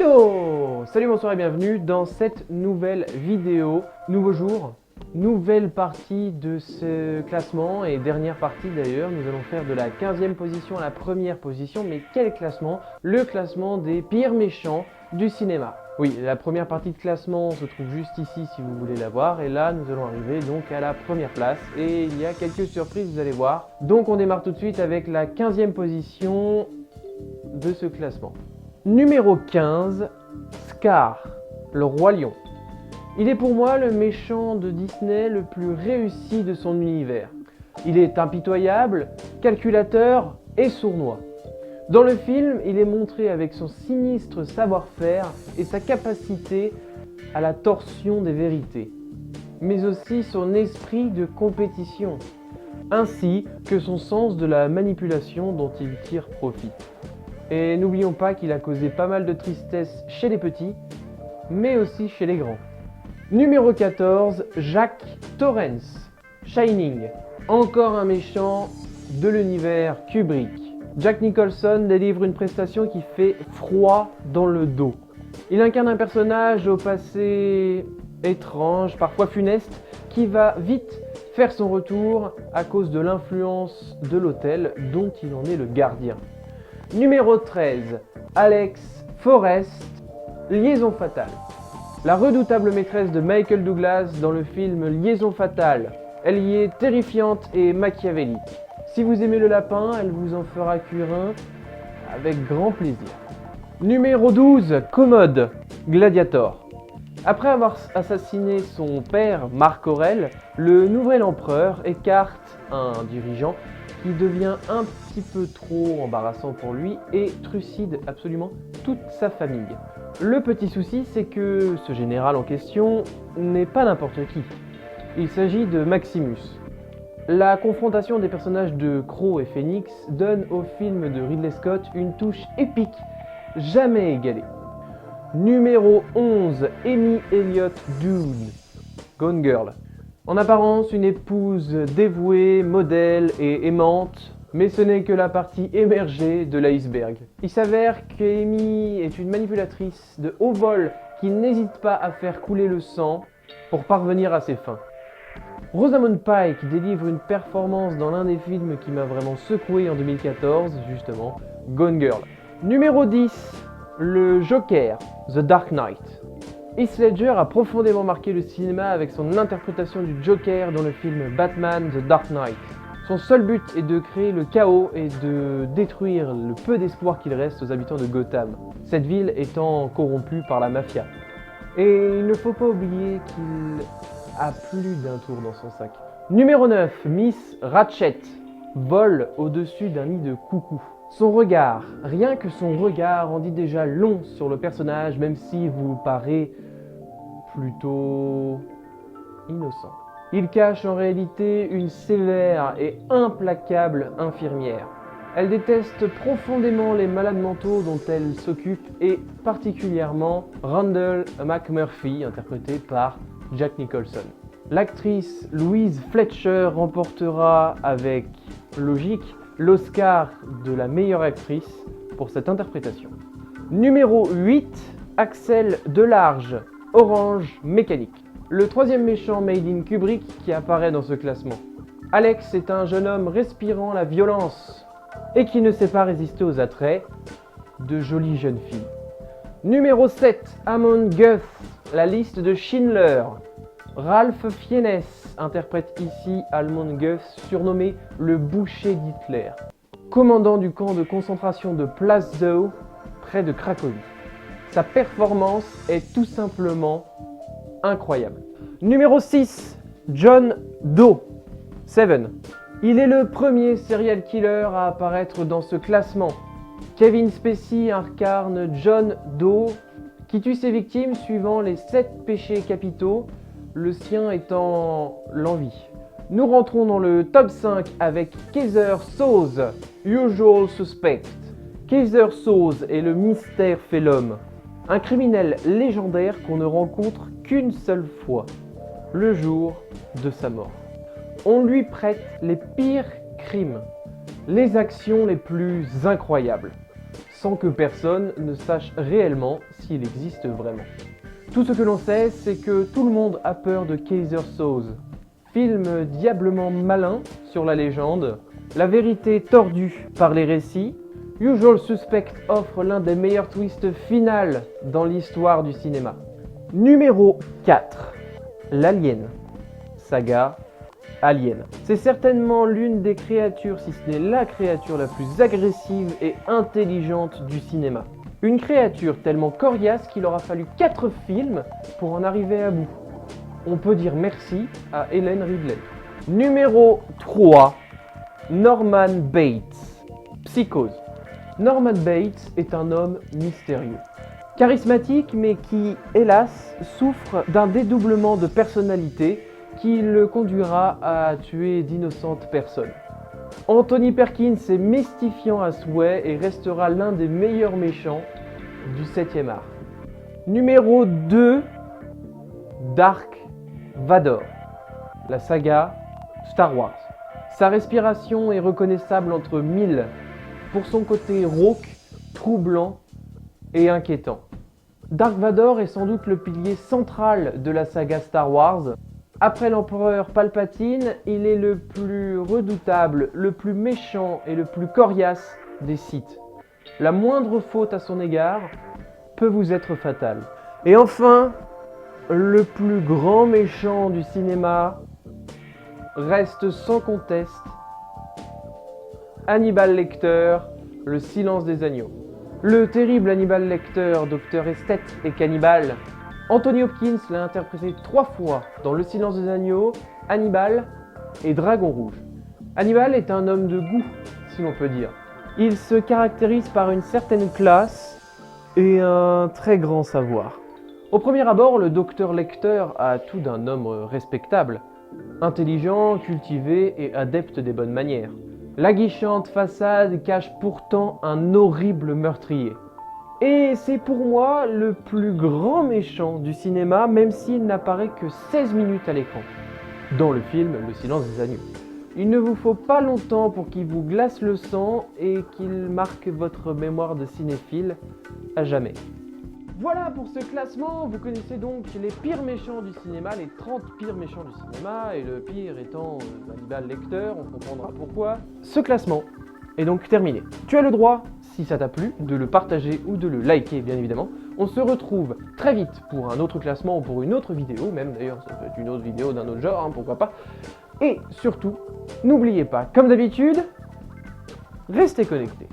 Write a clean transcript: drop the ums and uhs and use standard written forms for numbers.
Yo! Salut, bonsoir et bienvenue dans cette nouvelle vidéo. Nouveau jour, nouvelle partie de ce classement et dernière partie d'ailleurs. Nous allons faire de la 15e position à la première position. Mais quel classement? Le classement des pires méchants du cinéma. Oui, la première partie de classement se trouve juste ici si vous voulez la voir. Et là, nous allons arriver donc à la première place. Et il y a quelques surprises, vous allez voir. Donc on démarre tout de suite avec la 15e position de ce classement. Numéro 15, Scar, le roi lion. Il est pour moi le méchant de Disney le plus réussi de son univers. Il est impitoyable, calculateur et sournois. Dans le film, il est montré avec son sinistre savoir-faire et sa capacité à la torsion des vérités, mais aussi son esprit de compétition, ainsi que son sens de la manipulation dont il tire profit. Et n'oublions pas qu'il a causé pas mal de tristesse chez les petits, mais aussi chez les grands. Numéro 14, Jack Torrance, Shining. Encore un méchant de l'univers Kubrick. Jack Nicholson délivre une prestation qui fait froid dans le dos. Il incarne un personnage au passé étrange, parfois funeste, qui va vite faire son retour à cause de l'influence de l'hôtel dont il en est le gardien. Numéro 13, Alex Forrest, Liaison fatale. La redoutable maîtresse de Michael Douglas dans le film Liaison fatale. Elle y est terrifiante et machiavélique. Si vous aimez le lapin, elle vous en fera cuire un avec grand plaisir. Numéro 12, Commode, Gladiator. Après avoir assassiné son père, Marc Aurèle, le nouvel empereur écarte un dirigeant qui devient un petit peu trop embarrassant pour lui et trucide absolument toute sa famille. Le petit souci, c'est que ce général en question n'est pas n'importe qui. Il s'agit de Maximus. La confrontation des personnages de Crow et Phoenix donne au film de Ridley Scott une touche épique, jamais égalée. Numéro 11, Amy Elliott Dune, Gone Girl. En apparence, une épouse dévouée, modèle et aimante, mais ce n'est que la partie émergée de l'iceberg. Il s'avère qu'Amy est une manipulatrice de haut vol qui n'hésite pas à faire couler le sang pour parvenir à ses fins. Rosamund Pike délivre une performance dans l'un des films qui m'a vraiment secoué en 2014, justement, Gone Girl. Numéro 10, le Joker, The Dark Knight. Heath Ledger a profondément marqué le cinéma avec son interprétation du Joker dans le film Batman The Dark Knight. Son seul but est de créer le chaos et de détruire le peu d'espoir qu'il reste aux habitants de Gotham, cette ville étant corrompue par la mafia. Et il ne faut pas oublier qu'il a plus d'un tour dans son sac. Numéro 9, Miss Ratchet, vole au-dessus d'un nid de coucou. Son regard, rien que son regard en dit déjà long sur le personnage, même s'il vous paraît plutôt innocent. Il cache en réalité une sévère et implacable infirmière. Elle déteste profondément les malades mentaux dont elle s'occupe et particulièrement Randall McMurphy, interprété par Jack Nicholson. L'actrice Louise Fletcher remportera avec logique l'Oscar de la meilleure actrice pour cette interprétation. Numéro 8, Axel Delarge, Orange Mécanique. Le troisième méchant made in Kubrick qui apparaît dans ce classement. Alex est un jeune homme respirant la violence et qui ne sait pas résister aux attraits de jolies jeunes filles. Numéro 7, Amon Guth, la liste de Schindler. Ralph Fiennes interprète ici Amon Guth, surnommé le boucher d'Hitler, commandant du camp de concentration de Plaszow, près de Cracovie. Sa performance est tout simplement incroyable. Numéro 6, John Doe, Seven. Il est le premier serial killer à apparaître dans ce classement. Kevin Spacey incarne John Doe, qui tue ses victimes suivant les 7 péchés capitaux, le sien étant l'envie. Nous rentrons dans le top 5 avec Kaiser Soze, Usual Suspect. Kaiser Soze est le mystère fait l'homme. Un criminel légendaire qu'on ne rencontre qu'une seule fois, le jour de sa mort. On lui prête les pires crimes, les actions les plus incroyables. sans que personne ne sache réellement s'il existe vraiment. Tout ce que l'on sait, c'est que tout le monde a peur de Kaiser Soze. Film diablement malin sur la légende, la vérité tordue par les récits, Usual Suspect offre l'un des meilleurs twists finales dans l'histoire du cinéma. Numéro 4. L'Alien. Saga Alien. C'est certainement l'une des créatures, si ce n'est la créature la plus agressive et intelligente du cinéma. Une créature tellement coriace qu'il aura fallu 4 films pour en arriver à bout. On peut dire merci à Ellen Ridley. Numéro 3. Norman Bates. Psychose. Norman Bates est un homme mystérieux. Charismatique mais qui, hélas, souffre d'un dédoublement de personnalité qui le conduira à tuer d'innocentes personnes. Anthony Perkins est mystifiant à souhait et restera l'un des meilleurs méchants du 7e art. Numéro 2. Dark Vador. La saga Star Wars. Sa respiration est reconnaissable entre mille pour son côté rauque, troublant et inquiétant. Dark Vador est sans doute le pilier central de la saga Star Wars. Après l'empereur Palpatine, il est le plus redoutable, le plus méchant et le plus coriace des Sith. La moindre faute à son égard peut vous être fatale. Et enfin, le plus grand méchant du cinéma reste sans conteste Hannibal Lecter, le silence des agneaux. Le terrible Hannibal Lecter, docteur esthète et cannibale, Anthony Hopkins l'a interprété 3 fois dans Le silence des agneaux, Hannibal et Dragon rouge. Hannibal est un homme de goût, si l'on peut dire. Il se caractérise par une certaine classe et un très grand savoir. Au premier abord, le docteur Lecter a tout d'un homme respectable, intelligent, cultivé et adepte des bonnes manières. L'aguichante façade cache pourtant un horrible meurtrier. Et c'est pour moi le plus grand méchant du cinéma, même s'il n'apparaît que 16 minutes à l'écran, dans le film Le silence des agneaux. Il ne vous faut pas longtemps pour qu'il vous glace le sang et qu'il marque votre mémoire de cinéphile à jamais. Voilà pour ce classement, vous connaissez donc les pires méchants du cinéma, les 30 pires méchants du cinéma, et le pire étant Hannibal Lecter, on comprendra pourquoi. Ce classement est donc terminé. Tu as le droit, si ça t'a plu, de le partager ou de le liker bien évidemment. On se retrouve très vite pour un autre classement ou pour une autre vidéo, même d'ailleurs ça peut être une autre vidéo d'un autre genre, pourquoi pas. Et surtout, n'oubliez pas, comme d'habitude, restez connectés.